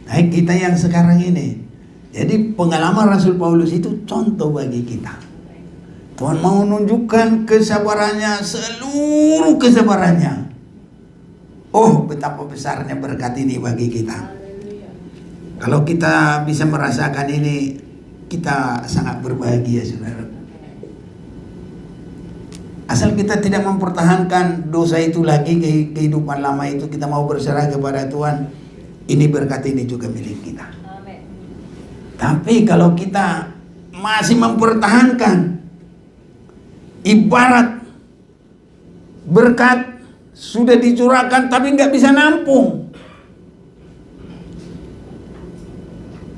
Nah, kita yang sekarang ini. Jadi pengalaman Rasul Paulus itu contoh bagi kita. Tuhan mau menunjukkan kesabarannya, seluruh kesabarannya. Oh, betapa besarnya berkat ini bagi kita. Kalau kita bisa merasakan ini, kita sangat berbahagia, saudara. Asal kita tidak mempertahankan dosa itu lagi, kehidupan lama itu, kita mau berserah kepada Tuhan, ini berkat ini juga milik kita. Amen. Tapi kalau kita masih mempertahankan, ibarat berkat sudah dicurahkan tapi nggak bisa nampung.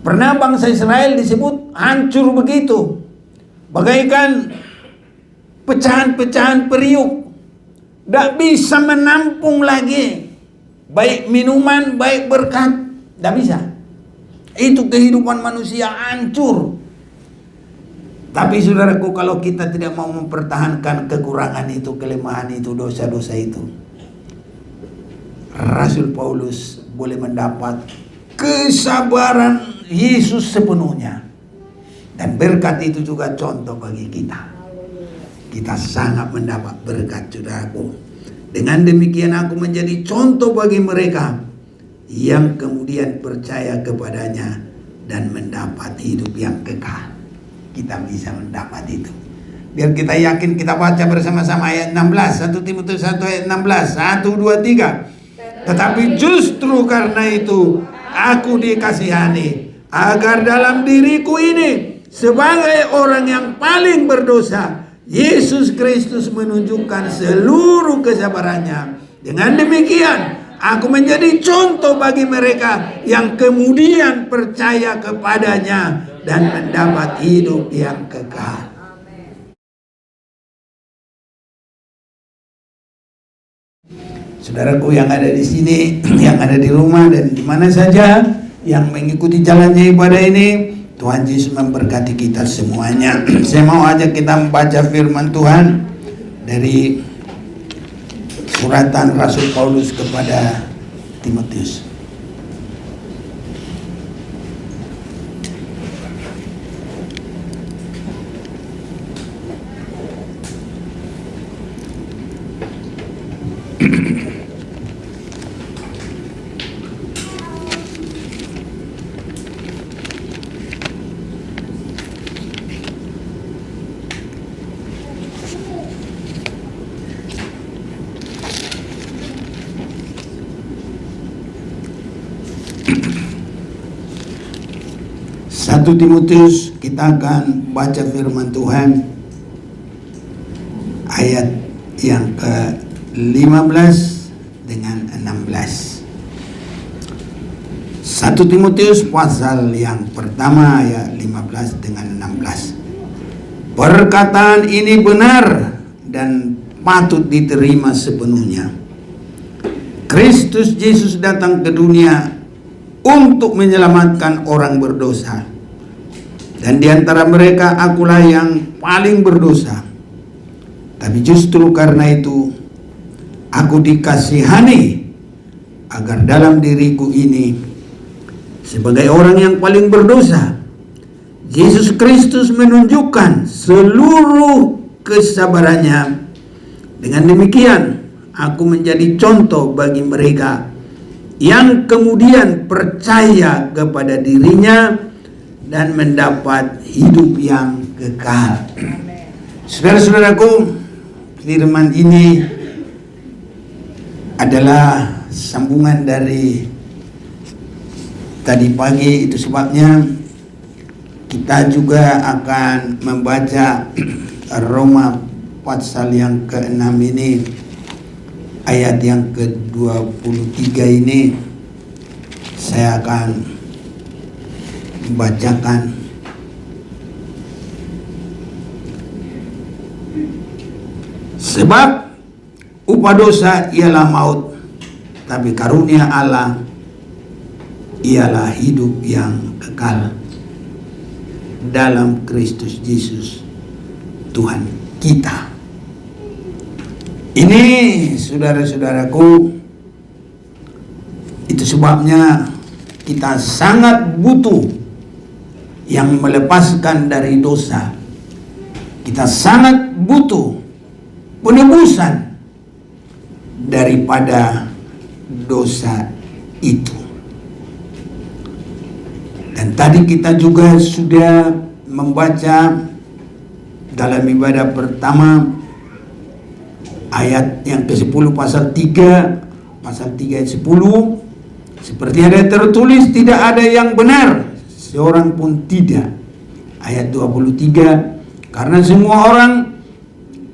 Pernah bangsa Israel disebut hancur begitu, bagaikan pecahan-pecahan periuk, tidak bisa menampung lagi baik minuman, baik berkat, tidak bisa. Itu kehidupan manusia hancur. Tapi saudaraku, kalau kita tidak mau mempertahankan kekurangan itu, kelemahan itu, dosa-dosa itu, Rasul Paulus boleh mendapat kesabaran Yesus sepenuhnya. Dan berkat itu juga contoh bagi kita. Kita sangat mendapat berkat, saudaraku. Dengan demikian aku menjadi contoh bagi mereka yang kemudian percaya kepadanya dan mendapat hidup yang kekal. Kita bisa mendapat itu. Biar kita yakin, kita baca bersama-sama ayat 16. 1 Timotius 1 ayat 16. 1, 2, 3. Tetapi justru karena itu aku dikasihani, agar dalam diriku ini sebagai orang yang paling berdosa, Yesus Kristus menunjukkan seluruh kesabarannya. Dengan demikian aku menjadi contoh bagi mereka yang kemudian percaya kepadanya dan mendapat hidup yang kekal. Saudaraku yang ada di sini, yang ada di rumah dan di mana saja yang mengikuti jalannya ibadah ini, Tuhan Yesus memberkati kita semuanya. Saya mau ajak kita membaca firman Tuhan dari suratan Rasul Paulus kepada Timotius. Satu Timotius, kita akan baca firman Tuhan ayat yang ke-15 dengan 16. 1 Timotius pasal yang pertama ayat 15 dengan 16. Perkataan ini benar dan patut diterima sepenuhnya. Kristus Yesus datang ke dunia untuk menyelamatkan orang berdosa. Dan di antara mereka akulah yang paling berdosa. Tapi justru karena itu aku dikasihani, agar dalam diriku ini sebagai orang yang paling berdosa, Yesus Kristus menunjukkan seluruh kesabarannya. Dengan demikian aku menjadi contoh bagi mereka yang kemudian percaya kepada dirinya dan mendapat hidup yang kekal. Saudara-saudaraku, firman ini adalah sambungan dari tadi pagi. Itu sebabnya kita juga akan membaca Roma pasal yang ke-6 ini, ayat yang ke-23 ini. Saya akan membacakan. Sebab upah dosa ialah maut, tapi karunia Allah ialah hidup yang kekal dalam Kristus Yesus Tuhan kita. Ini saudara-saudaraku, itu sebabnya kita sangat butuh yang melepaskan dari dosa. Kita sangat butuh penebusan daripada dosa itu. Dan tadi kita juga sudah membaca dalam ibadah pertama ayat yang ke-10 pasal 3 ayat 10, seperti ada tertulis, tidak ada yang benar seorang pun tidak. Ayat 23, karena semua orang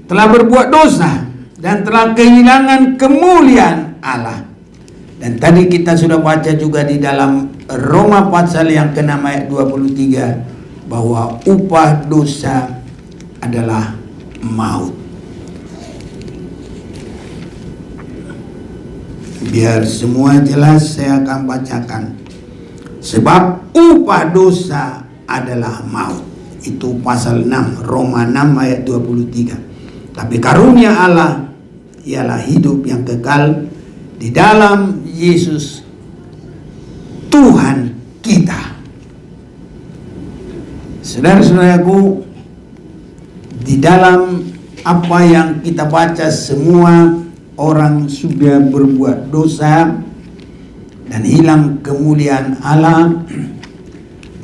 telah berbuat dosa dan telah kehilangan kemuliaan Allah. Dan tadi kita sudah baca juga di dalam Roma pasal yang ke-6 ayat 23 bahwa upah dosa adalah maut. Biar semua jelas, saya akan bacakan. Sebab upah dosa adalah maut. Itu pasal 6, Roma 6 ayat 23. Tapi karunia Allah ialah hidup yang kekal di dalam Yesus Tuhan kita. Saudara-saudaraku, di dalam apa yang kita baca, semua orang sudah berbuat dosa dan hilang kemuliaan Allah.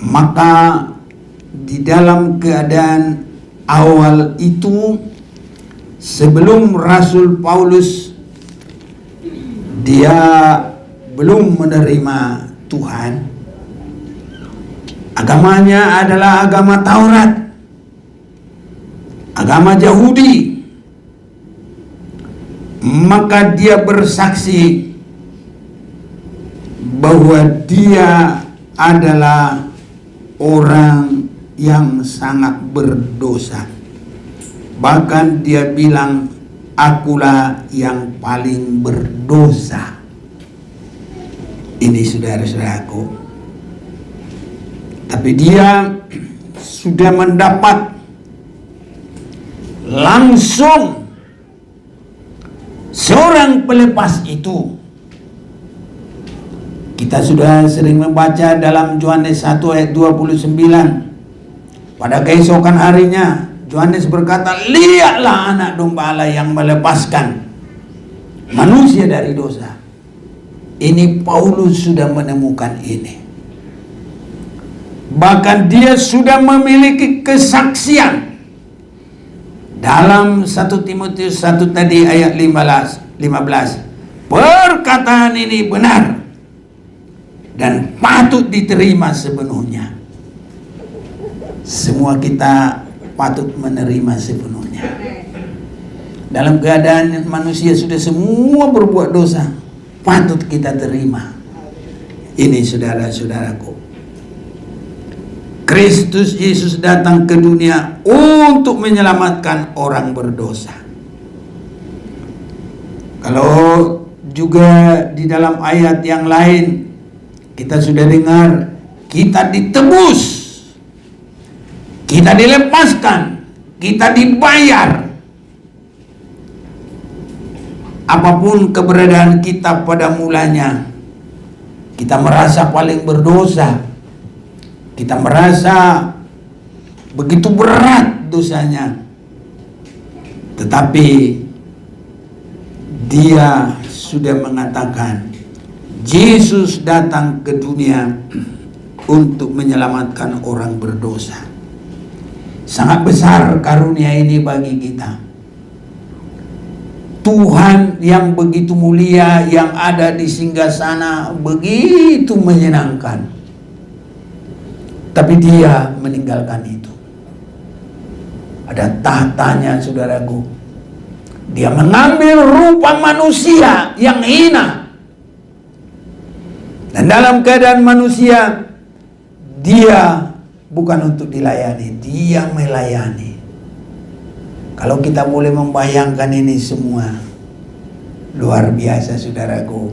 Maka di dalam keadaan awal itu, sebelum Rasul Paulus dia belum menerima Tuhan, agamanya adalah agama Taurat, agama Yahudi. Maka dia bersaksi bahwa dia adalah orang yang sangat berdosa. Bahkan dia bilang, akulah yang paling berdosa. Ini saudara-saudaraku. Tapi dia sudah mendapat langsung seorang pelepas itu. Kita sudah sering membaca dalam Yohanes 1 ayat 29. Pada keesokan harinya Yohanes berkata, lihatlah anak domba Allah yang melepaskan manusia dari dosa. Ini Paulus sudah menemukan ini. Bahkan dia sudah memiliki kesaksian. Dalam 1 Timotius 1 tadi ayat 15. Perkataan ini benar dan patut diterima sepenuhnya. Semua kita patut menerima sepenuhnya. Dalam keadaan manusia sudah semua berbuat dosa, patut kita terima. Ini saudara-saudaraku, Kristus Yesus datang ke dunia untuk menyelamatkan orang berdosa. Kalau juga di dalam ayat yang lain kita sudah dengar, kita ditebus, kita dilepaskan, kita dibayar. Apapun keberadaan kita pada mulanya, kita merasa paling berdosa, kita merasa begitu berat dosanya. Tetapi dia sudah mengatakan, Yesus datang ke dunia untuk menyelamatkan orang berdosa. Sangat besar karunia ini bagi kita. Tuhan yang begitu mulia yang ada di singgasana begitu menyenangkan. Tapi dia meninggalkan itu. Ada tahtanya, saudaraku. Dia mengambil rupa manusia yang hina. Dan dalam keadaan manusia, dia bukan untuk dilayani, dia melayani. Kalau kita boleh membayangkan ini semua, luar biasa saudaraku,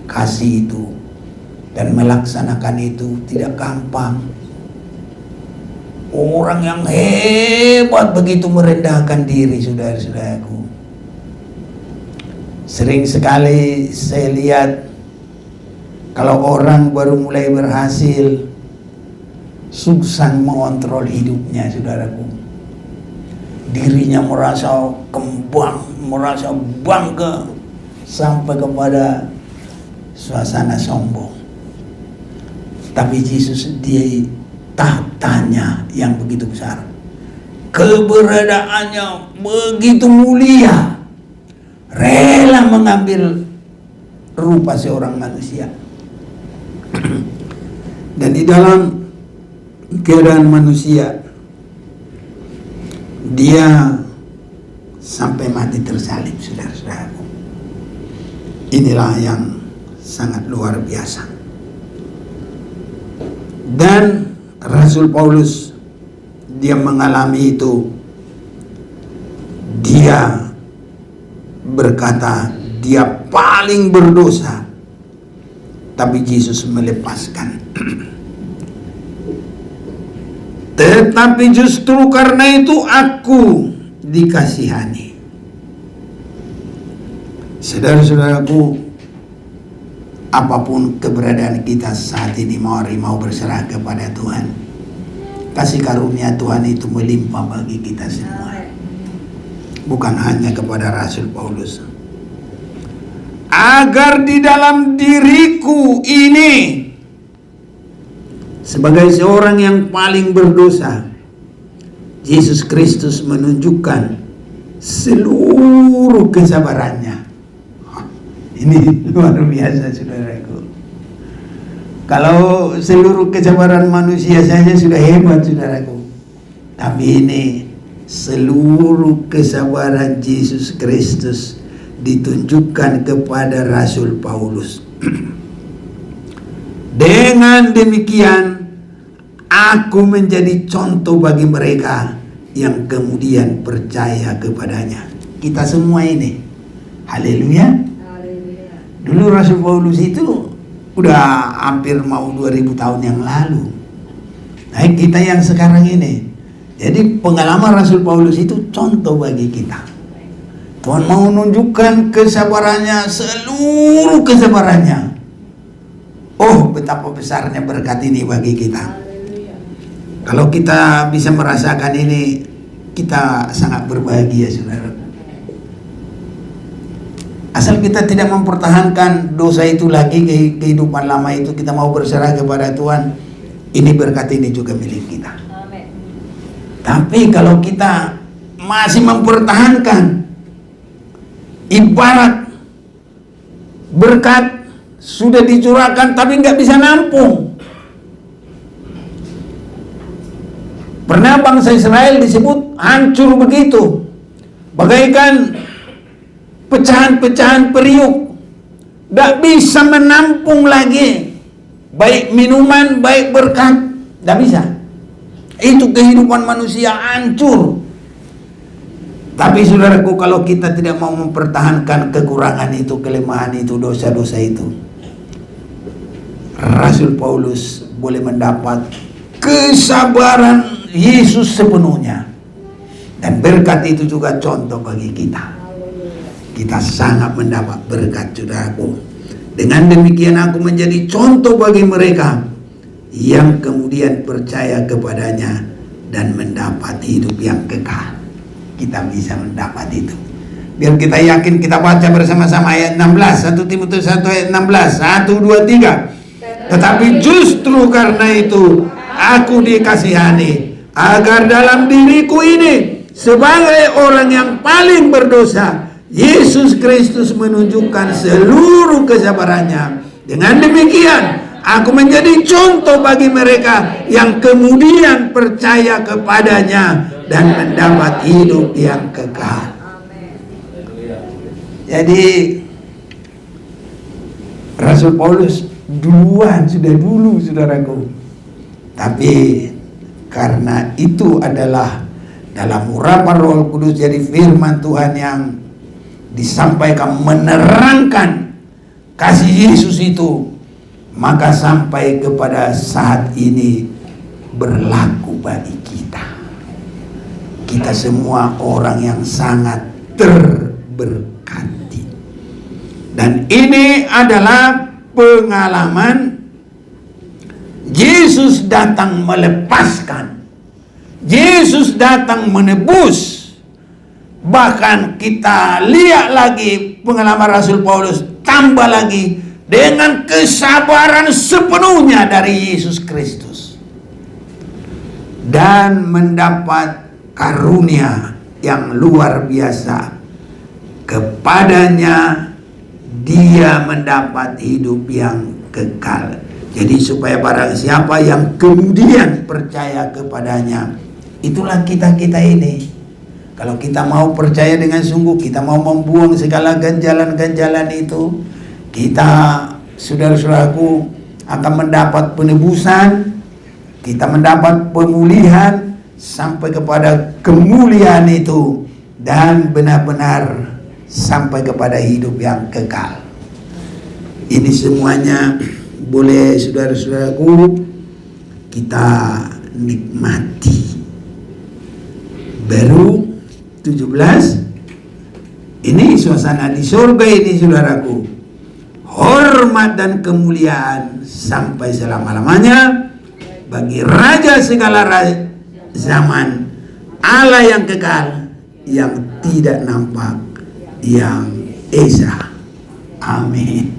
kasih itu dan melaksanakan itu tidak gampang. Orang yang hebat begitu merendahkan diri, saudara-saudaraku. Sering sekali saya lihat Kalau orang baru mulai berhasil, susah mengontrol hidupnya, saudaraku. Dirinya merasa kembang, merasa bangga, sampai kepada suasana sombong. Tapi Yesus, dia tahtanya yang begitu besar, keberadaannya begitu mulia, rela mengambil rupa seorang manusia. Dan di dalam keadaan manusia, dia sampai mati tersalib, saudara-saudaraku. Inilah yang sangat luar biasa. Dan Rasul Paulus, dia mengalami itu. Dia berkata dia paling berdosa, tapi Yesus melepaskan. Tetapi justru karena itu aku dikasihani. Saudara-saudaraku, apapun keberadaan kita saat ini, mari mau berserah kepada Tuhan. Kasih karunia Tuhan itu melimpah bagi kita semua, bukan hanya kepada Rasul Paulus. Agar di dalam diriku ini, sebagai seorang yang paling berdosa, Yesus Kristus menunjukkan seluruh kesabarannya. Ini luar biasa, saudaraku. Kalau seluruh kesabaran manusia saja sudah hebat, saudaraku. Tapi ini seluruh kesabaran Yesus Kristus ditunjukkan kepada Rasul Paulus. Dengan demikian, aku menjadi contoh bagi mereka yang kemudian percaya kepadanya. Kita semua ini, haleluya. Dulu Rasul Paulus itu udah hampir mau 2000 tahun yang lalu. Nah, kita yang sekarang ini. Jadi pengalaman Rasul Paulus itu contoh bagi kita. Tuhan mau menunjukkan kesabarannya, seluruh kesabarannya. Oh, betapa besarnya berkat ini bagi kita. Kalau kita bisa merasakan ini, kita sangat berbahagia, saudara. Asal kita tidak mempertahankan dosa itu lagi, kehidupan lama itu, kita mau berserah kepada Tuhan, ini berkat ini juga milik kita. Amen. Tapi kalau kita masih mempertahankan, ibarat berkat sudah dicurahkan tapi nggak bisa nampung. Pernah bangsa Israel disebut hancur begitu, bagaikan pecahan-pecahan periuk, nggak bisa menampung lagi baik minuman, baik berkat, nggak bisa. Itu kehidupan manusia hancur. Tapi saudaraku, kalau kita tidak mau mempertahankan kekurangan itu, kelemahan itu, dosa-dosa itu, Rasul Paulus boleh mendapat kesabaran Yesus sepenuhnya. Dan berkat itu juga contoh bagi kita. Kita sangat mendapat berkat, saudaraku. Dengan demikian aku menjadi contoh bagi mereka yang kemudian percaya kepadanya dan mendapat hidup yang kekal. Kita bisa mendapat itu. Biar kita yakin, kita baca bersama-sama ayat 16, 1 Timotius 1 ayat 16, 1, 2, 3. Tetapi justru karena itu aku dikasihani, agar dalam diriku ini sebagai orang yang paling berdosa, Yesus Kristus menunjukkan seluruh kesabarannya. Dengan demikian aku menjadi contoh bagi mereka yang kemudian percaya kepadanya dan mendapat hidup yang kekal. Jadi Rasul Paulus duluan, sudah dulu, saudaraku. Tapi karena itu adalah dalam urapan Roh Kudus, jadi firman Tuhan yang disampaikan menerangkan kasih Yesus itu, maka sampai kepada saat ini berlaku bagi kita. Kita semua orang yang sangat terberkati. Dan ini adalah pengalaman Yesus datang melepaskan, Yesus datang menebus. Bahkan kita lihat lagi pengalaman Rasul Paulus, tambah lagi dengan kesabaran sepenuhnya dari Yesus Kristus, dan mendapat karunia yang luar biasa. Kepadanya dia mendapat hidup yang kekal. Jadi supaya barang siapa yang kemudian percaya kepadanya, itulah kita-kita ini. Kalau kita mau percaya dengan sungguh, kita mau membuang segala ganjalan-ganjalan itu, kita, saudara-saudaraku, akan mendapat penebusan, kita mendapat pemulihan sampai kepada kemuliaan itu, dan benar-benar sampai kepada hidup yang kekal. Ini semuanya boleh, saudara-saudaraku, kita nikmati. Baru 17, ini suasana di surga ini, saudaraku. Hormat dan kemuliaan sampai selama-lamanya bagi Raja segala zaman, Allah yang kekal, yang tidak nampak, yang esa. Amin.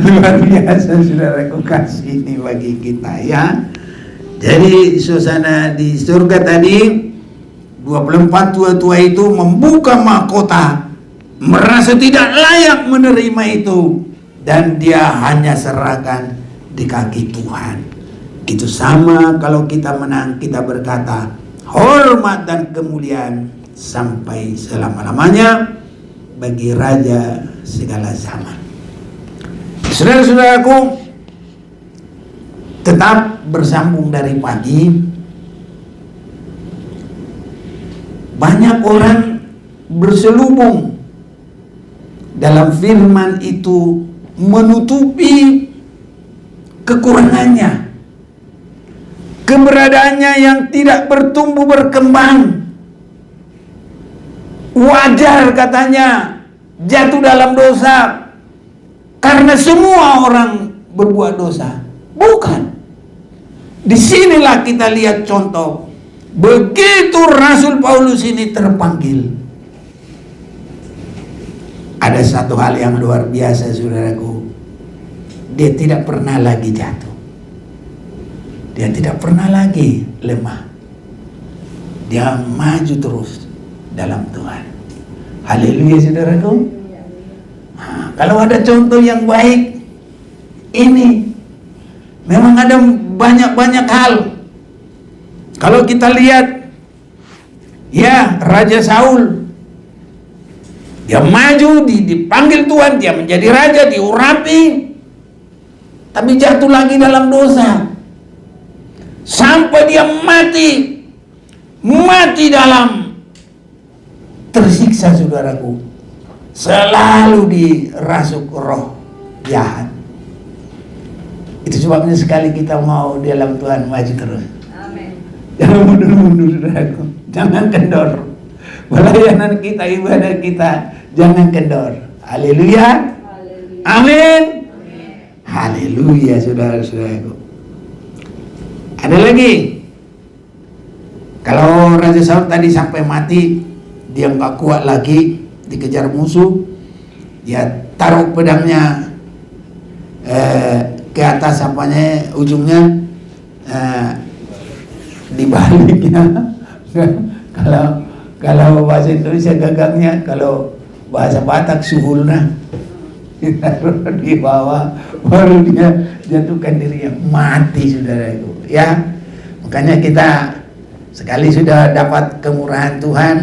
Luar biasa, saudaraku, kasih ini bagi kita, ya. Jadi suasana di surga tadi, 24 tua-tua itu membuka mahkota, merasa tidak layak menerima itu, dan dia hanya serahkan di kaki Tuhan. Itu sama kalau kita menang, kita berkata hormat dan kemuliaan sampai selama-lamanya bagi Raja segala zaman. Saudara-saudaraku, tetap bersambung dari pagi. Banyak orang berselubung dalam firman itu, menutupi kekurangannya, keberadaannya yang tidak bertumbuh berkembang. Wajar katanya jatuh dalam dosa karena semua orang berbuat dosa. Bukan. Disinilah kita lihat contoh. Begitu Rasul Paulus ini terpanggil, ada satu hal yang luar biasa, saudaraku. Dia tidak pernah lagi jatuh. Dia tidak pernah lagi lemah. Dia maju terus dalam Tuhan. Haleluya, saudaraku. Nah, kalau ada contoh yang baik, ini memang ada banyak-banyak hal. Kalau kita lihat, ya, Raja Saul, dia maju, dipanggil Tuhan, dia menjadi raja, diurapi, tapi jatuh lagi dalam dosa, sampai dia mati dalam tersiksa, saudaraku, selalu dirasuk roh jahat. Itu sebabnya sekali kita mau di dalam Tuhan, maju terus. Jangan mundur-mundur, saudaraku. Jangan kendor. Pelayanan kita, ibadah kita, jangan kendor. Haleluya. Amin. Haleluya, saudara-saudaraku. Ada lagi. Kalau Raja Saul tadi sampai mati, dia nggak kuat lagi, dikejar musuh, dia taruh pedangnya ke atas, apanya, ujungnya dibaliknya. Kalau bahasa Indonesia gagangnya, kalau bahasa Batak suhulna, di bawah, baru dia jatuhkan dirinya, mati, saudara itu, ya. Makanya kita sekali sudah dapat kemurahan Tuhan,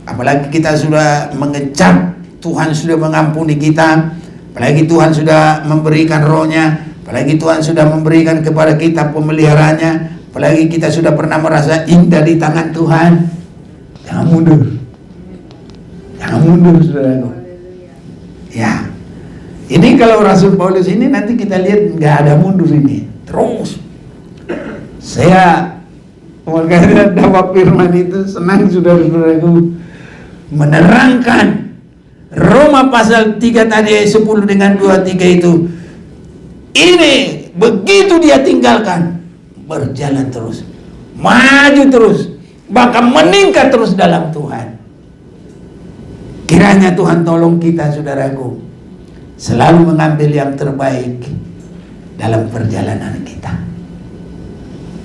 apalagi kita sudah mengecap, Tuhan sudah mengampuni kita, apalagi Tuhan sudah memberikan rohnya, apalagi Tuhan sudah memberikan kepada kita pemeliharaannya, apalagi kita sudah pernah merasa indah di tangan Tuhan. Jangan mundur. Jangan mundur, saudaraku. Ya. Ini kalau Rasul Paulus ini nanti kita lihat nggak ada mundur ini. Terus. Saya makanya dapat firman itu senang, saudara-saudaraku, menerangkan Roma pasal 3 tadi 10 dengan 23 itu. ini begitu dia tinggalkan, berjalan terus, maju terus, bahkan meningkat terus dalam Tuhan. Kiranya Tuhan tolong kita, saudaraku, selalu mengambil yang terbaik dalam perjalanan kita.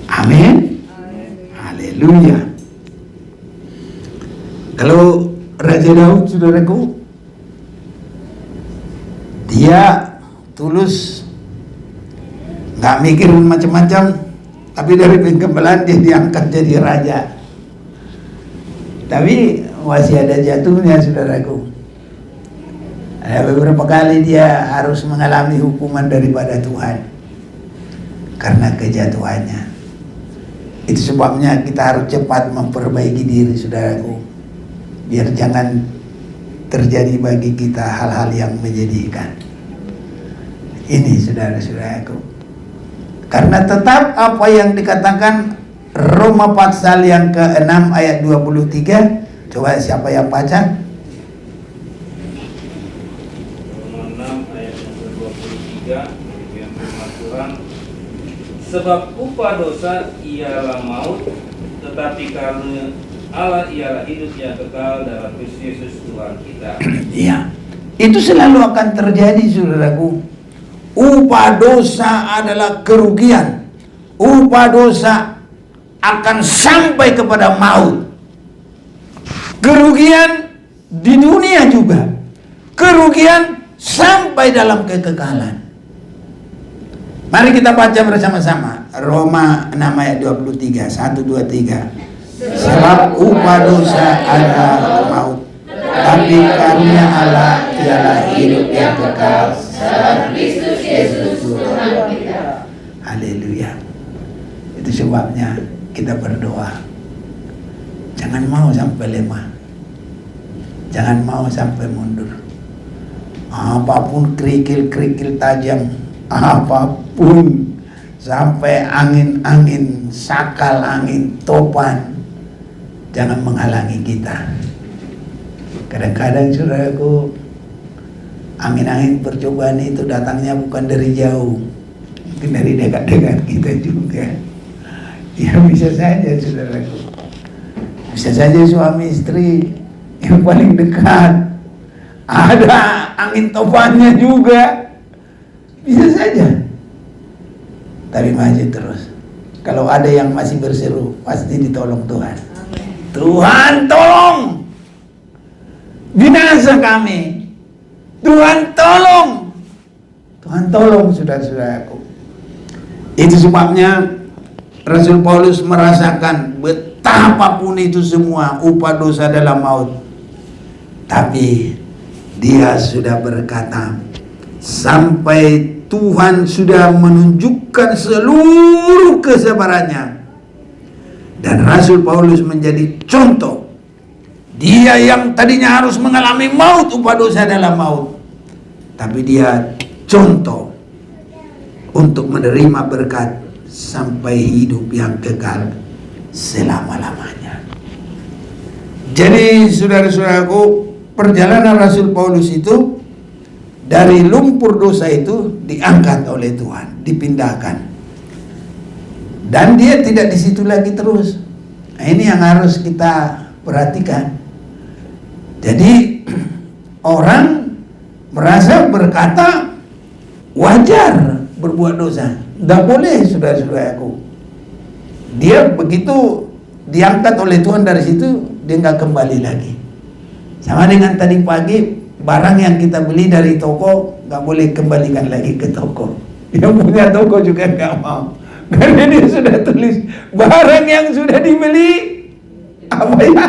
Amin. Haleluya. Kalau Raja Daud, saudaraku, dia tulus, nggak mikir macam-macam, tapi dari penggembalaan dia diangkat jadi raja. Tapi masih ada jatuhnya, saudaraku. Ada beberapa kali dia harus mengalami hukuman daripada Tuhan karena kejatuhannya. Itu sebabnya kita harus cepat memperbaiki diri, saudaraku, biar jangan terjadi bagi kita hal-hal yang menyedihkan. Ini, saudara-saudaraku, karena tetap apa yang dikatakan Roma pasal yang ke-6 ayat 23. Coba siapa yang baca? Roma 6 ayat yang ke-23. Demikian firman Tuhan. Sebab upah dosa ialah maut, tetapi karena Allah ialah hidup yang kekal dalam Kristus Yesus Tuhan kita. Iya, itu selalu akan terjadi, saudaraku. Upah dosa adalah kerugian. Upah dosa akan sampai kepada maut. Kerugian di dunia juga. Kerugian sampai dalam kekekalan. Mari kita baca bersama-sama. Roma 6 ayat 23. 1, 2, 3. Sebab upah dosa adalah maut, tapi karunia Allah ialah hidup yang kekal dalam Kristus Yesus Tuhan kita. Haleluya. Itu sebabnya kita berdoa, jangan mau sampai lemah, jangan mau sampai mundur. Apapun kerikil-kerikil tajam, apapun, sampai angin-angin, sakal angin, topan, jangan menghalangi kita. Kadang-kadang, saudaraku, angin-angin percobaan itu datangnya bukan dari jauh, mungkin dari dekat-dekat kita juga. Ya bisa saja, saudaraku, bisa saja suami istri yang paling dekat, ada angin topannya juga, bisa saja. Tapi maju terus. Kalau ada yang masih berseru, pasti ditolong Tuhan. Tuhan tolong binasa kami, Tuhan tolong, Tuhan tolong, saudara-saudaraku. Itu sebabnya Rasul Paulus merasakan betapapun itu semua upah dosa dalam maut, tapi dia sudah berkata, sampai Tuhan sudah menunjukkan seluruh kesabarannya. Dan Rasul Paulus menjadi contoh. Dia yang tadinya harus mengalami maut, upah dosa dalam maut, tapi dia contoh untuk menerima berkat sampai hidup yang kekal selama-lamanya. Jadi, saudara-saudaraku, perjalanan Rasul Paulus itu dari lumpur dosa itu diangkat oleh Tuhan, dipindahkan. Dan dia tidak di situ lagi terus. Nah, ini yang harus kita perhatikan. Jadi orang merasa berkata wajar berbuat dosa. Tidak boleh, saudara-saudaraku. Dia begitu diangkat oleh Tuhan dari situ, dia nggak kembali lagi. Sama dengan tadi pagi, barang yang kita beli dari toko nggak boleh kembalikan lagi ke toko. Yang punya toko juga nggak mau, karena dia sudah tulis barang yang sudah dibeli apa ya,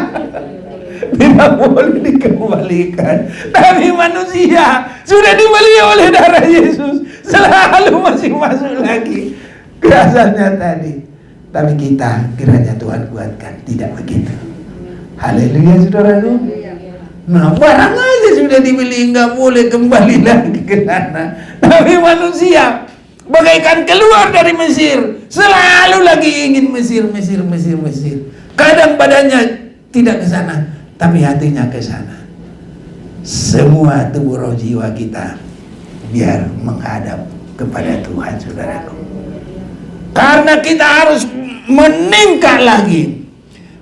tidak boleh dikembalikan. Tapi manusia sudah dibeli oleh darah Yesus, selalu masih masuk lagi ke asalnya tadi. Tapi kita, kiranya Tuhan kuatkan tidak begitu. Haleluya, saudaraku. Nah, barang aja sudah dibeli, nggak boleh kembali lagi ke sana. Tapi manusia bagaikan keluar dari Mesir, selalu lagi ingin Mesir. Kadang badannya tidak ke sana, tapi hatinya ke sana. Semua tubuh roh jiwa kita biar menghadap kepada Tuhan, saudaraku. Karena kita harus meningkat lagi.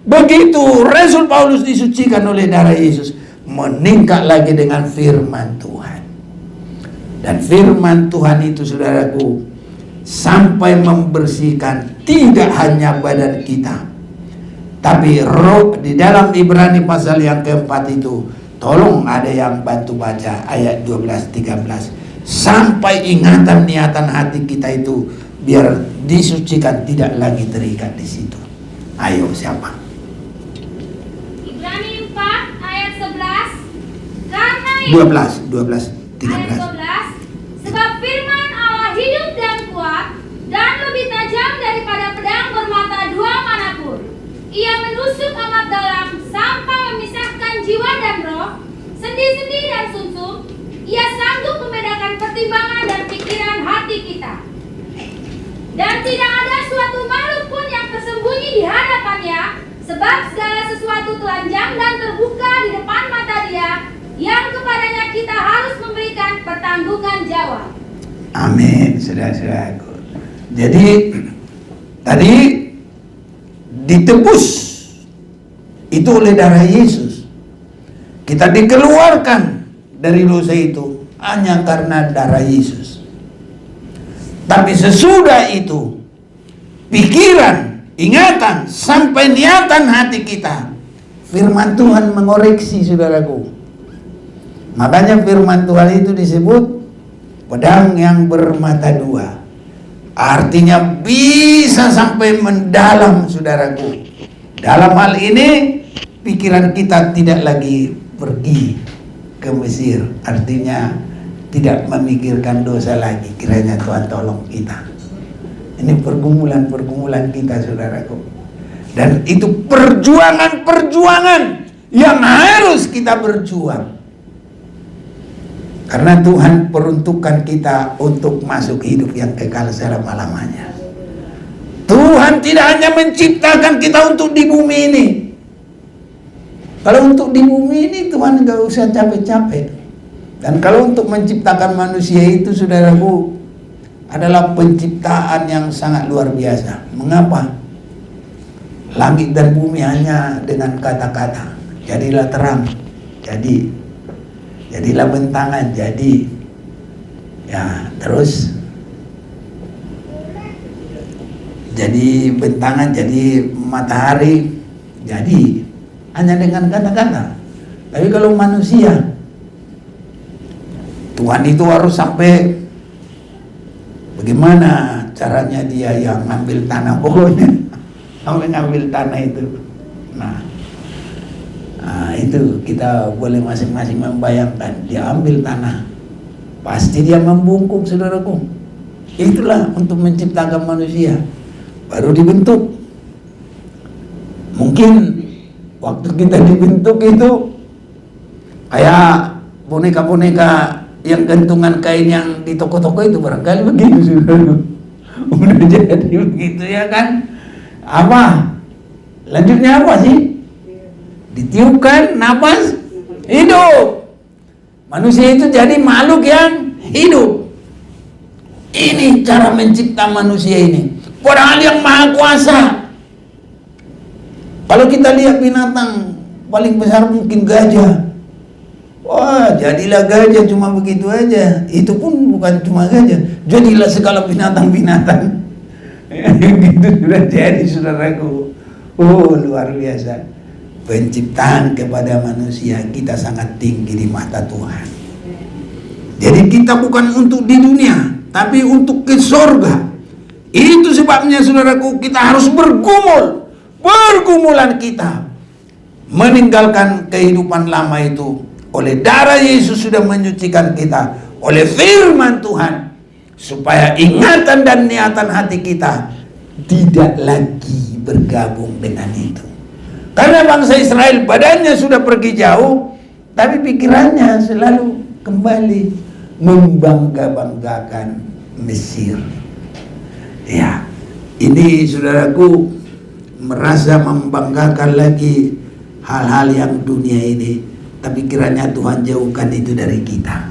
Begitu Rasul Paulus disucikan oleh darah Yesus, meningkat lagi dengan firman Tuhan. Dan firman Tuhan itu, saudaraku, sampai membersihkan tidak hanya badan kita, tapi roh. Di dalam Ibrani pasal yang keempat itu, tolong ada yang bantu baca ayat 12-13, sampai ingatan niatan hati kita itu biar disucikan, tidak lagi terikat di situ. Ayo, siapa? Ibrani 4 ayat 11. Karena 12, 13. ayat 12, sebab firman Allah hidup dan kuat dan lebih tajam daripada pedang bermata dua manapun. Ia menusuk amat dalam sampai memisahkan jiwa dan roh, sendi-sendi dan sumsum. Ia sanggup membedakan pertimbangan dan pikiran hati kita. Dan tidak ada suatu makhluk pun yang tersembunyi di hadapannya, sebab segala sesuatu telanjang dan terbuka di depan mata Dia, yang kepadanya kita harus memberikan pertanggungan jawab. Amin, saudara-saudaraku. Jadi tadi ditebus itu oleh darah Yesus. Kita dikeluarkan dari dosa itu hanya karena darah Yesus. Tapi sesudah itu, pikiran, ingatan, sampai niatan hati kita, firman Tuhan mengoreksi, saudaraku. Makanya firman Tuhan itu disebut pedang yang bermata dua. Artinya bisa sampai mendalam, saudaraku. Dalam hal ini, pikiran kita tidak lagi pergi ke Mesir. Artinya tidak memikirkan dosa lagi. Kiranya Tuhan tolong kita. Ini pergumulan-pergumulan kita, saudaraku. Dan itu perjuangan-perjuangan yang harus kita berjuang. Karena Tuhan peruntukkan kita untuk masuk hidup yang kekal selama-lamanya. Tuhan tidak hanya menciptakan kita untuk di bumi ini. Kalau untuk di bumi ini Tuhan nggak usah capek-capek. Dan kalau untuk menciptakan manusia itu, saudaraku, adalah penciptaan yang sangat luar biasa. Mengapa? Langit dan bumi hanya dengan kata-kata. Jadilah terang, jadi. Jadilah bentangan, jadi. Ya, terus jadi bentangan, jadi matahari, jadi. Hanya dengan kata-kata. Tapi kalau manusia, Tuhan itu harus sampai bagaimana caranya dia yang ngambil tanah, pokoknya sampai ngambil tanah itu. Nah, itu kita boleh masing-masing membayangkan. Dia ambil tanah, pasti dia membungkuk, saudaraku. Itulah untuk menciptakan manusia. Baru dibentuk. Mungkin waktu kita dibentuk itu kayak boneka-boneka yang gantungan kain yang di toko-toko itu, barangkali begitu, saudaraku. Udah jadi begitu, ya kan? Apa? Lanjutnya apa sih? Ditiupkan napas hidup. Manusia itu jadi makhluk yang hidup. Ini cara mencipta manusia ini. Padahal yang maha kuasa. Kalau kita lihat binatang paling besar mungkin gajah. Wah, jadilah gajah cuma begitu aja. Itu pun bukan cuma gajah, jadilah segala binatang-binatang. Gitu sudah jadi, saudaraku. Oh, luar biasa. Penciptaan kepada manusia kita sangat tinggi di mata Tuhan. Jadi kita bukan untuk di dunia, tapi untuk ke surga. Itu sebabnya, saudaraku, kita harus bergumul. Pergumulan kita meninggalkan kehidupan lama itu. Oleh darah Yesus sudah menyucikan kita, oleh firman Tuhan, supaya ingatan dan niatan hati kita tidak lagi bergabung dengan itu. Karena bangsa Israel badannya sudah pergi jauh, tapi pikirannya selalu kembali membangga-banggakan Mesir. Ya, ini, saudaraku, merasa membanggakan lagi hal-hal yang dunia ini. Tapi kiranya Tuhan jauhkan itu dari kita.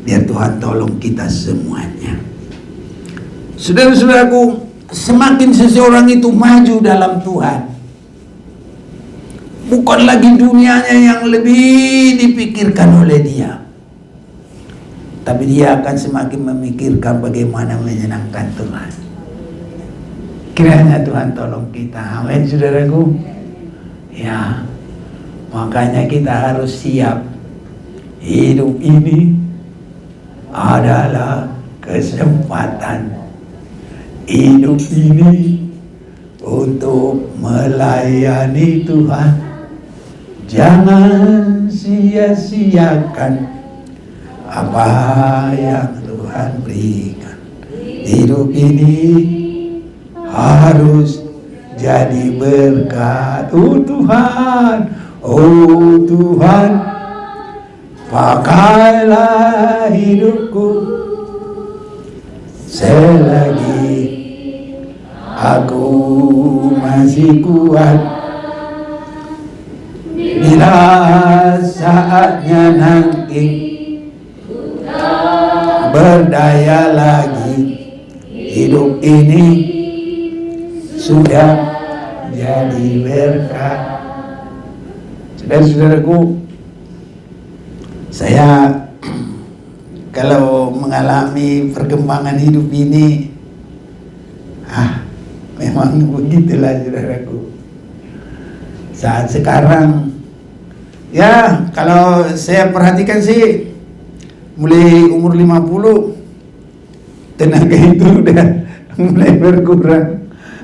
Biar Tuhan tolong kita semuanya. Saudara-saudaraku, semakin seseorang itu maju dalam Tuhan, bukan lagi dunianya yang lebih dipikirkan oleh dia, tapi dia akan semakin memikirkan bagaimana menyenangkan Tuhan. Kiranya Tuhan tolong kita. Amin, saudaraku. Ya, makanya kita harus siap. Hidup ini adalah kesempatan. Hidup ini untuk melayani Tuhan. Jangan sia-siakan apa yang Tuhan berikan. Hidup ini harus jadi berkat. Oh Tuhan, pakailah hidupku selagi aku masih kuat. Bila saatnya nanti berdaya lagi, hidup ini sudah jadi berkat. Saudara-saudaraku, saya kalau mengalami perkembangan hidup ini, memang begitulah saudaraku. Saat sekarang, ya kalau saya perhatikan sih, mulai umur 50, tenaga itu udah mulai berkurang.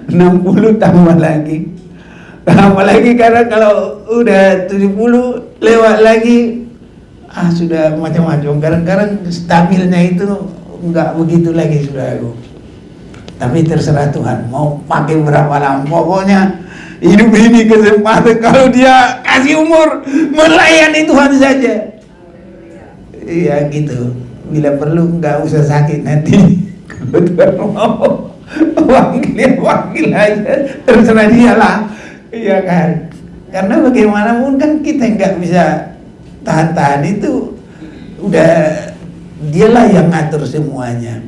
60 tambah lagi. Apalagi karena kalau udah 70 lewat lagi, sudah macam-macam. Kadang-kadang stabilnya itu enggak begitu lagi, saudaraku. Tapi terserah Tuhan mau pakai berapa lama. Pokoknya hidup ini kesempatan, kalau dia kasih umur, melayani Tuhan saja. Iya gitu. Bila perlu enggak usah sakit nanti. Kalau Tuhan mau wakil aja, terserah dia lah. Iya kan. Karena bagaimanapun kan kita nggak bisa tahan-tahan itu. Udah dialah yang ngatur semuanya.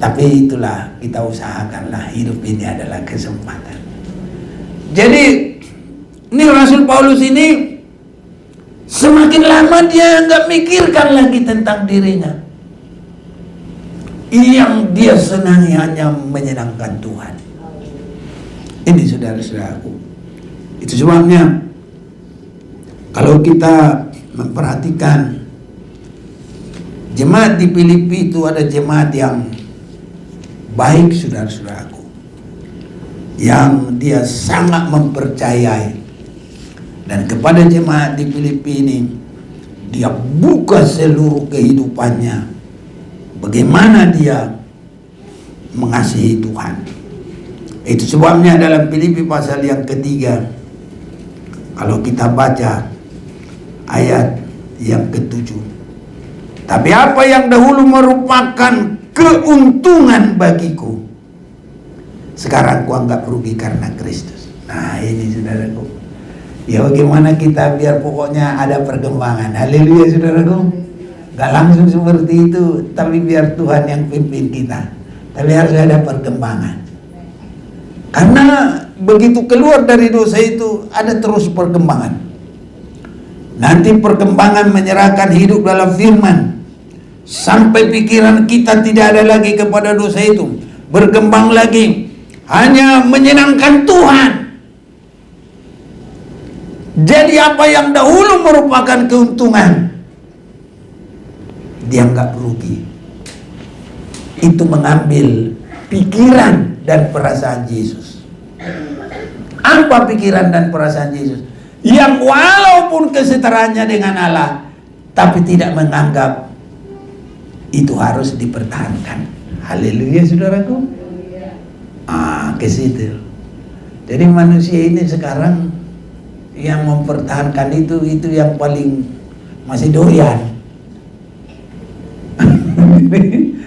Tapi itulah, kita usahakanlah, hidup ini adalah kesempatan. Jadi ini Rasul Paulus ini semakin lama dia nggak mikirkan lagi tentang dirinya. Ini yang dia senangi hanya menyenangkan Tuhan. Ini saudara-saudaraku. Itu sebabnya kalau kita memperhatikan jemaat di Filipi itu ada jemaat yang baik, saudara-saudaraku, yang dia sangat mempercayai. Dan kepada jemaat di Filipi ini dia buka seluruh kehidupannya, bagaimana dia mengasihi Tuhan. Itu sebabnya dalam Filipi pasal yang ketiga, kalau kita baca ayat yang ke-7, tapi apa yang dahulu merupakan keuntungan bagiku, sekarang kuanggap rugi karena Kristus. Nah ini saudaraku, ya bagaimana kita biar pokoknya ada perkembangan. Haleluya saudaraku. Gak langsung seperti itu, tapi biar Tuhan yang pimpin kita. Tapi harus ada perkembangan. Karena begitu keluar dari dosa itu ada terus perkembangan. Nanti perkembangan menyerahkan hidup dalam firman, sampai pikiran kita tidak ada lagi kepada dosa itu, berkembang lagi hanya menyenangkan Tuhan. Jadi apa yang dahulu merupakan keuntungan, dia nggak rugi. Itu mengambil pikiran dan perasaan Yesus. Apa pikiran dan perasaan Yesus? Yang walaupun kesetaraannya dengan Allah, tapi tidak menganggap itu harus dipertahankan. Haleluya saudaraku. Ke situ. Jadi manusia ini sekarang yang mempertahankan itu yang paling masih doyan.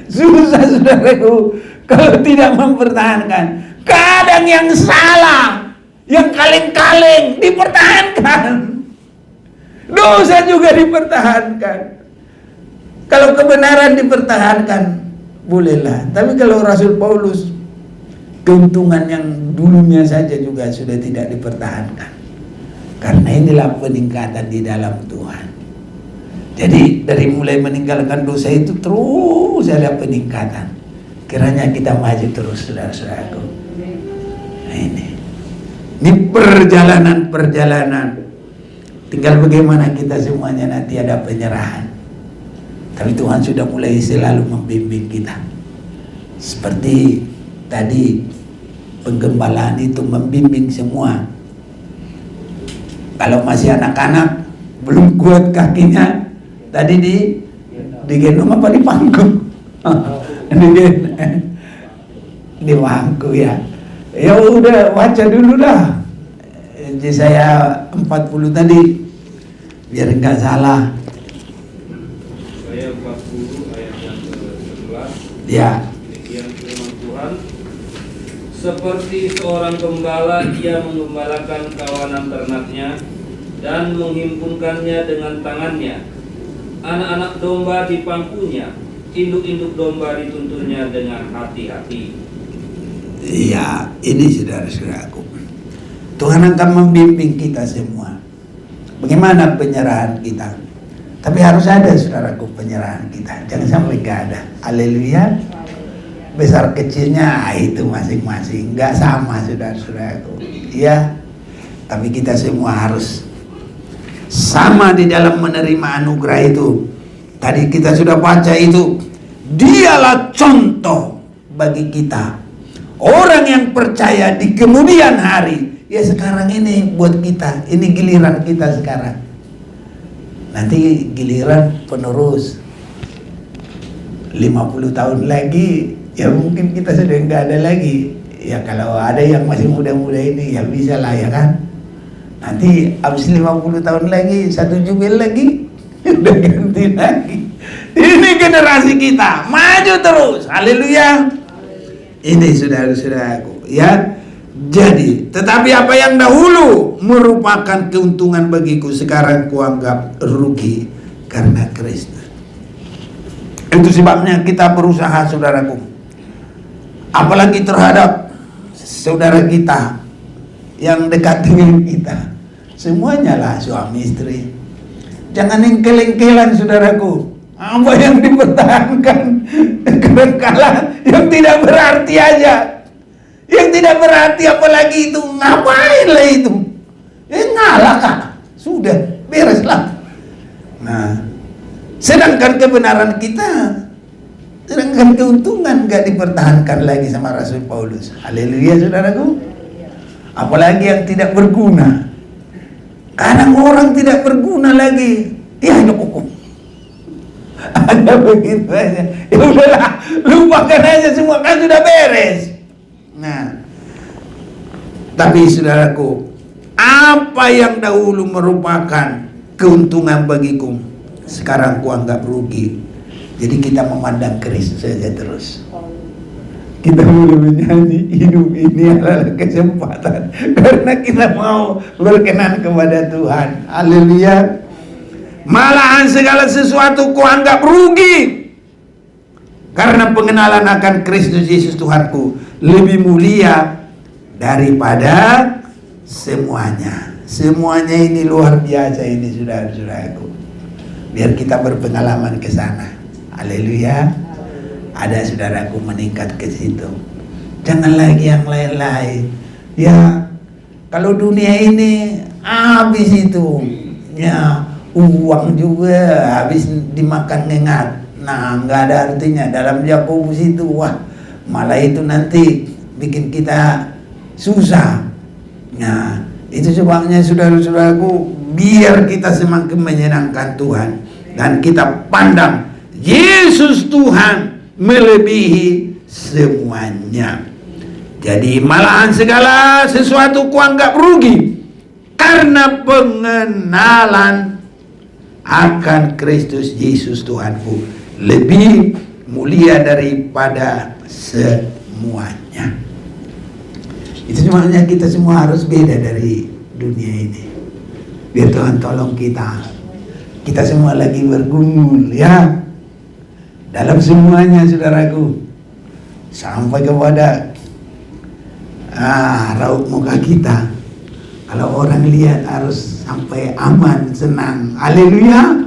Susah saudaraku kalau tidak mempertahankan. Kadang yang salah, yang kaleng-kaleng dipertahankan, dosa juga dipertahankan. Kalau kebenaran dipertahankan, bolehlah. Tapi kalau Rasul Paulus, keuntungan yang dulunya saja juga sudah tidak dipertahankan. Karena inilah peningkatan di dalam Tuhan. Jadi dari mulai meninggalkan dosa itu terus ada peningkatan. Kiranya kita maju terus, saudara-saudaraku. Nah, ini perjalanan. Tinggal bagaimana kita semuanya nanti ada penyerahan. Tapi Tuhan sudah mulai selalu membimbing kita. Seperti tadi penggembalaan itu membimbing semua. Kalau masih anak-anak belum kuat kakinya, tadi digendong apa dipangku? Di bangku ya. Ya udah baca dulu dah. Jadi saya 40 tadi biar enggak salah. Saya 40 ayat yang ke-11. Ya. Demikian firman Tuhan. Seperti seorang gembala, ia menggembalakan kawanan ternaknya dan menghimpunkannya dengan tangannya. Anak-anak domba dipangkunya, induk-induk domba dituntunnya dengan hati-hati. Iya, ini saudara-saudaraku. Tuhan akan membimbing kita semua. Bagaimana penyerahan kita? Tapi harus ada, saudaraku, penyerahan kita. Jangan sampai gak ada. Haleluya. Besar kecilnya itu masing-masing. Gak sama, saudara-saudaraku. Ya. Tapi kita semua harus sama di dalam menerima anugerah itu. Tadi kita sudah baca itu. Dialah contoh bagi kita. Orang yang percaya di kemudian hari. Ya sekarang ini buat kita. Ini giliran kita sekarang. Nanti giliran penerus 50 tahun lagi, ya mungkin kita sudah nggak ada lagi. Ya kalau ada yang masih muda-muda ini, ya bisa lah ya kan. Nanti habis 50 tahun lagi, 1 jubel lagi, udah ganti lagi. Ini generasi kita, maju terus, haleluya. Ini saudara-saudaraku, ya. Jadi, tetapi apa yang dahulu merupakan keuntungan bagiku, sekarang kuanggap rugi karena Kristus. Itu sebabnya kita berusaha, saudaraku. Apalagi terhadap saudara kita yang dekat dengan kita. Semuanya lah suami istri. Jangan engkel-engkelan, saudaraku. Apa yang dipertahankan kadang-kala yang tidak berarti aja. Yang tidak berarti apalagi itu, ngapain lah itu? Ngalah kak, sudah bereslah. Nah, sedangkan kebenaran kita, sedangkan keuntungan gak dipertahankan lagi sama Rasul Paulus. Haleluya, saudaraku. Apalagi yang tidak berguna. Kadang orang tidak berguna lagi, ya hidup hukum. Ada begitu aja. Ya udahlah, lupakan aja semua, kan sudah beres. Nah, tapi saudaraku, apa yang dahulu merupakan keuntungan bagiku, sekarang kuanggap rugi. Jadi kita memandang Kristus saja terus. Kita boleh menyanyi, hidup ini adalah kesempatan karena kita mau berkenan kepada Tuhan. Haleluya. Malahan segala sesuatu kuanggap rugi karena pengenalan akan Kristus Yesus Tuhanku lebih mulia daripada semuanya. Semuanya ini luar biasa ini, saudara-saudaraku. Biar kita berpengalaman ke sana. Haleluya. Ada saudaraku meningkat ke situ. Jangan lagi yang lain-lain. Ya, kalau dunia ini habis itu, ya uang juga habis dimakan ngengat. Nah, nggak ada artinya dalam Yakobus itu. Wah, malah itu nanti bikin kita susah. Nah, itu sebabnya saudara-saudaraku, biar kita semakin menyenangkan Tuhan dan kita pandang Yesus Tuhan melebihi semuanya. Jadi malahan segala sesuatu kuanggap rugi karena pengenalan akan Kristus Yesus Tuhanku lebih mulia daripada semuanya. Itu semuanya kita semua harus beda dari dunia ini. Biar Tuhan tolong kita. Kita semua lagi bergumul, ya. dalam semuanya saudaraku, sampai kepada raut muka kita. Kalau orang lihat harus sampai aman, senang, haleluya.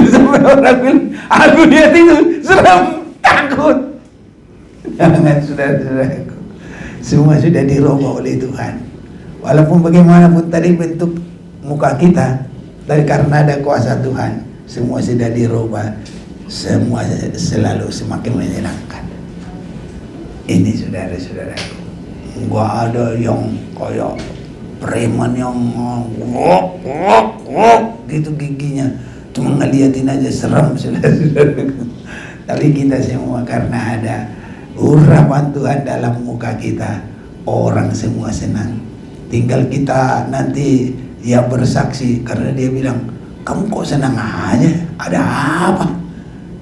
Sampai orang bilang, aku lihat itu serem, takut. Jangan saudara-saudaraku, semua sudah dirubah oleh Tuhan. Walaupun bagaimanapun tadi bentuk muka kita, tapi karena ada kuasa Tuhan, semua sudah dirubah. Semua selalu semakin menyenangkan. Ini saudara-saudaraku, nggak ada yang kayak preman yang gitu giginya, cuma ngeliatin aja serem saudara-saudaraku. Tapi kita semua karena ada urapan Tuhan dalam muka kita, orang semua senang. Tinggal kita nanti ya bersaksi, karena dia bilang, kamu kok senang aja, ada apa?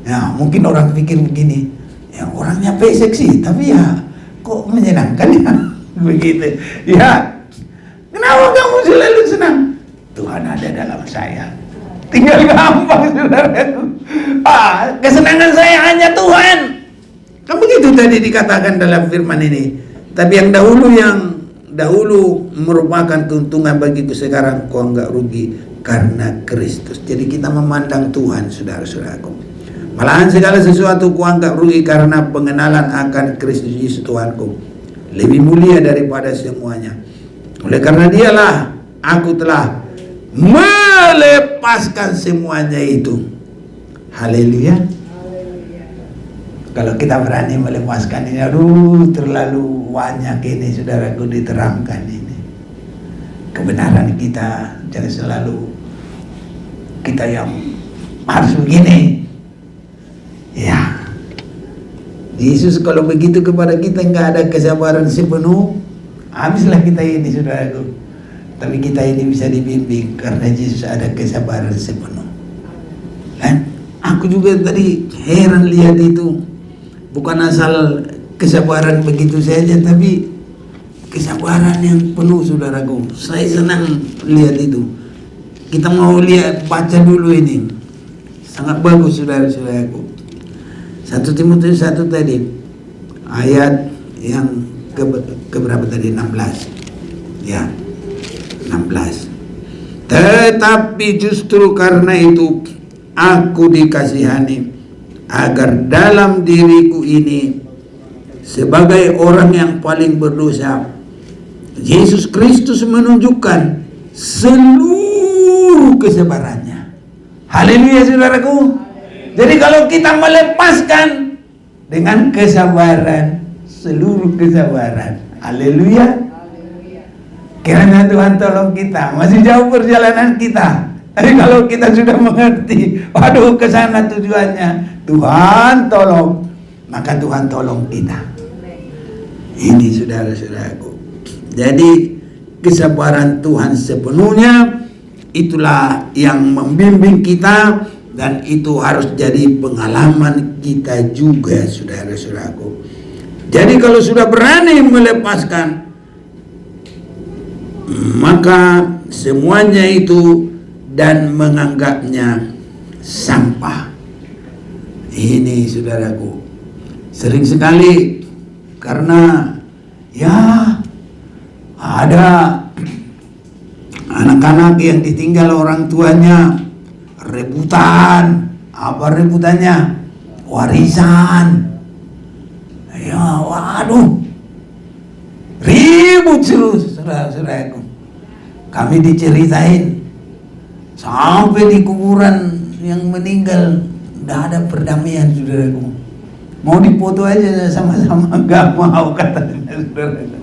Ya mungkin orang pikir begini, ya orangnya pesek sih, tapi ya kok menyenangkan ya, begitu. Ya, kenapa kamu selalu senang? Tuhan ada dalam saya. Tinggal gampang saudaraku. Kesenangan saya hanya Tuhan. Kan begitu tadi dikatakan dalam firman ini. Tapi yang dahulu merupakan keuntungan bagiku, sekarang kau enggak rugi karena Kristus. Jadi kita memandang Tuhan saudara-saudaraku. Malahan segala sesuatu ku anggap rugi karena pengenalan akan Kristus Yesus Tuhanku lebih mulia daripada semuanya. Oleh karena dialah aku telah melepaskan semuanya itu. Haleluya. Kalau kita berani melepaskan ini, aduh terlalu banyak ini saudaraku diterangkan ini. Kebenaran kita, jangan selalu kita yang harus begini. Ya, Yesus kalau begitu kepada kita nggak ada kesabaran sepenuh, habislah kita ini saudaraku. Tapi kita ini bisa dibimbing karena Yesus ada kesabaran sepenuh. Dan aku juga tadi heran lihat itu, bukan asal kesabaran begitu saja, tapi kesabaran yang penuh saudaraku. Saya senang lihat itu. Kita mau lihat, baca dulu ini, sangat bagus saudara-saudaraku. 1 Timotius 1 tadi, ayat yang keberapa tadi? 16. Ya, 16. Tetapi justru karena itu aku dikasihani, agar dalam diriku ini sebagai orang yang paling berdosa, Yesus Kristus menunjukkan seluruh kesabarannya. Haleluya saudaraku. Jadi kalau kita melepaskan dengan kesabaran, seluruh kesabaran, haleluya. Kiranya Tuhan tolong kita. Masih jauh perjalanan kita, tapi kalau kita sudah mengerti, waduh kesana tujuannya, Tuhan tolong, maka Tuhan tolong kita. Ini saudara-saudaraku. Jadi kesabaran Tuhan sepenuhnya itulah yang membimbing kita. Dan itu harus jadi pengalaman kita juga saudara-saudaraku. Jadi kalau sudah berani melepaskan, maka semuanya itu dan menganggapnya sampah. Ini saudaraku, sering sekali karena ya ada anak-anak yang ditinggal orang tuanya, rebutan. Apa rebutannya? Warisan. Ya, waduh, ribut terus saudara-saudaraku. Kami diceritain sampai di kuburan yang meninggal tidak ada perdamaian saudaraku. Mau dipoto aja sama-sama gak mau katanya saudaraku.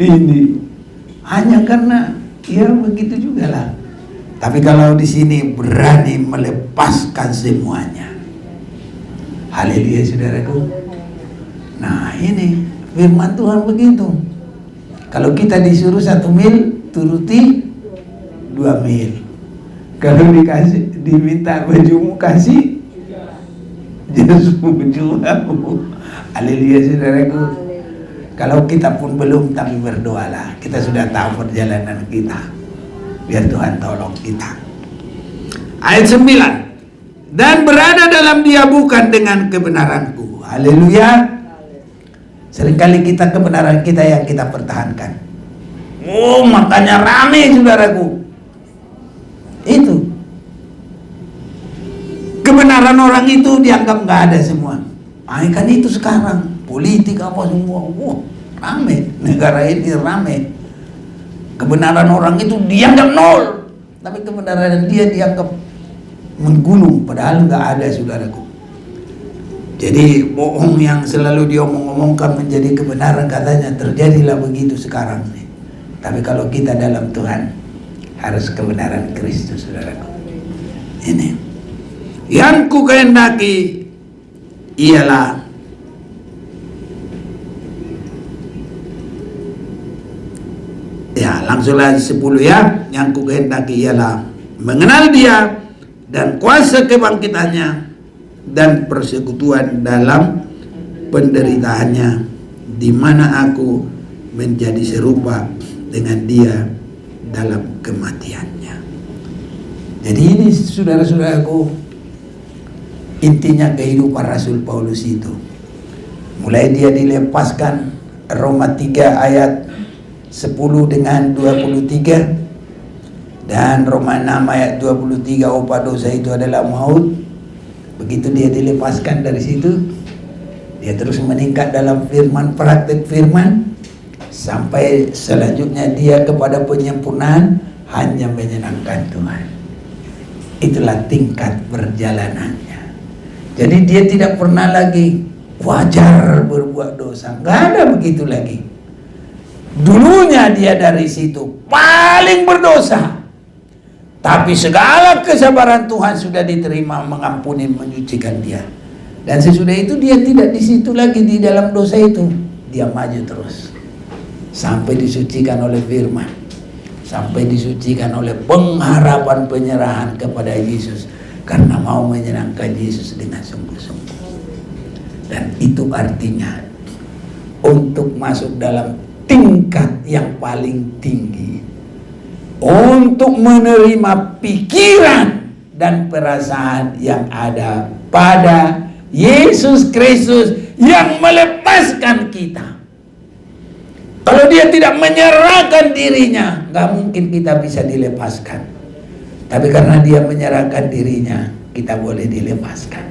Ini hanya karena ya begitu juga lah. Tapi kalau di sini berani melepaskan semuanya. Haleluya saudaraku. Nah ini firman Tuhan begitu. Kalau kita disuruh 1 mil, turuti 2 mil. Kalau diminta bajumu kasih, jasmu juga. Haleluya saudaraku. Kalau kita pun belum, tapi berdoalah. Kita sudah tahu perjalanan kita. Biar Tuhan tolong kita. Ayat 9. dan berada dalam Dia bukan dengan kebenaranku. Haleluya. Seringkali kebenaran kita yang kita pertahankan. Oh, makanya rame saudaraku. Itu kebenaran orang itu dianggap nggak ada semua. Kan itu sekarang politik apa semua, rame, negara ini rame. Kebenaran orang itu dianggap nol, tapi kebenaran dia dianggap menggunung, padahal nggak ada saudaraku. Jadi bohong yang selalu diomong-omongkan menjadi kebenaran katanya, terjadilah begitu sekarang nih. Tapi kalau kita dalam Tuhan, harus kebenaran Kristus saudaraku. Ini yang ku kehendaki ialah langsung lagi 10 ya. Yang ku kehendaki ialah mengenal Dia dan kuasa kebangkitannya dan persekutuan dalam penderitaannya, di mana aku menjadi serupa dengan Dia dalam kematiannya. Jadi ini saudara-saudaraku, intinya kehidupan Rasul Paulus itu. Mulai dia dilepaskan, Roma 3 ayat 10 dengan 23, dan Roma 6 ayat 23, upah dosa itu adalah maut. Begitu dia dilepaskan dari situ, dia terus meningkat dalam firman, praktek firman, sampai selanjutnya dia kepada penyempurnaan, hanya menyenangkan Tuhan. Itulah tingkat perjalanannya. Jadi dia tidak pernah lagi wajar berbuat dosa, nggak ada begitu lagi. Dulunya dia dari situ paling berdosa, tapi segala kesabaran Tuhan sudah diterima, mengampuni, menyucikan dia. Dan sesudah itu dia tidak di situ lagi, di dalam dosa itu. Dia maju terus sampai disucikan oleh firman, sampai disucikan oleh pengharapan penyerahan kepada Yesus, karena mau menyenangkan Yesus dengan sungguh-sungguh. Dan itu artinya untuk masuk dalam tingkat yang paling tinggi, untuk menerima pikiran dan perasaan yang ada pada Yesus Kristus yang melepaskan kita. Kalau dia tidak menyerahkan dirinya, nggak mungkin kita bisa dilepaskan. Tapi karena dia menyerahkan dirinya, kita boleh dilepaskan.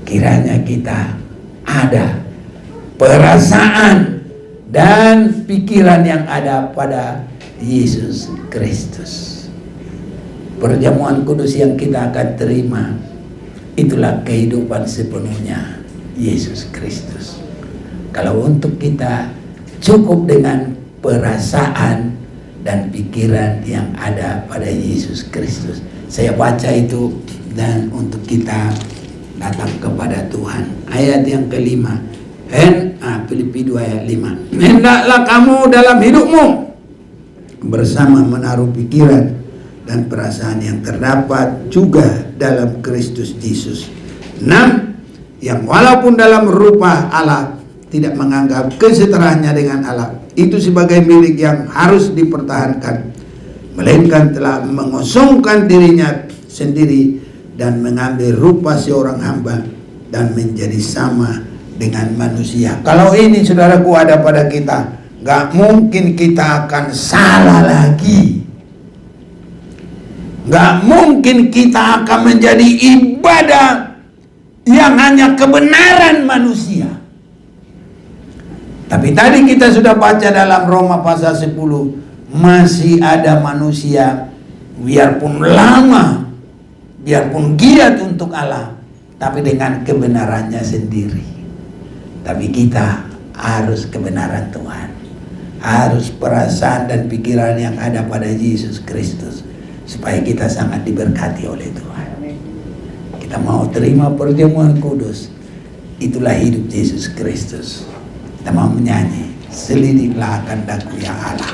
Kiranya kita ada perasaan dan pikiran yang ada pada Yesus Kristus. Perjamuan kudus yang kita akan terima, itulah kehidupan sepenuhnya Yesus Kristus. Kalau untuk kita cukup dengan perasaan dan pikiran yang ada pada Yesus Kristus. Saya baca itu dan untuk kita datang kepada Tuhan. Ayat yang kelima, Filipi 2 ayat 5. Hendaklah kamu dalam hidupmu bersama menaruh pikiran dan perasaan yang terdapat juga dalam Kristus Yesus. 6. Yang walaupun dalam rupa Allah tidak menganggap kesetaraannya dengan Allah itu sebagai milik yang harus dipertahankan, melainkan telah mengosongkan dirinya sendiri dan mengambil rupa seorang hamba dan menjadi sama dengan manusia. Kalau ini saudaraku ada pada kita, nggak mungkin kita akan salah lagi. Nggak mungkin kita akan menjadi ibadah yang hanya kebenaran manusia. Tapi tadi kita sudah baca dalam Roma pasal 10, masih ada manusia biarpun lama, biarpun giat untuk Allah, tapi dengan kebenarannya sendiri. Tapi kita harus kebenaran Tuhan, harus perasaan dan pikiran yang ada pada Yesus Kristus, supaya kita sangat diberkati oleh Tuhan. Kita mau terima perjamuan kudus, itulah hidup Yesus Kristus. Kita mau menyanyi, selidiklah kehendak-Mu ya Allah.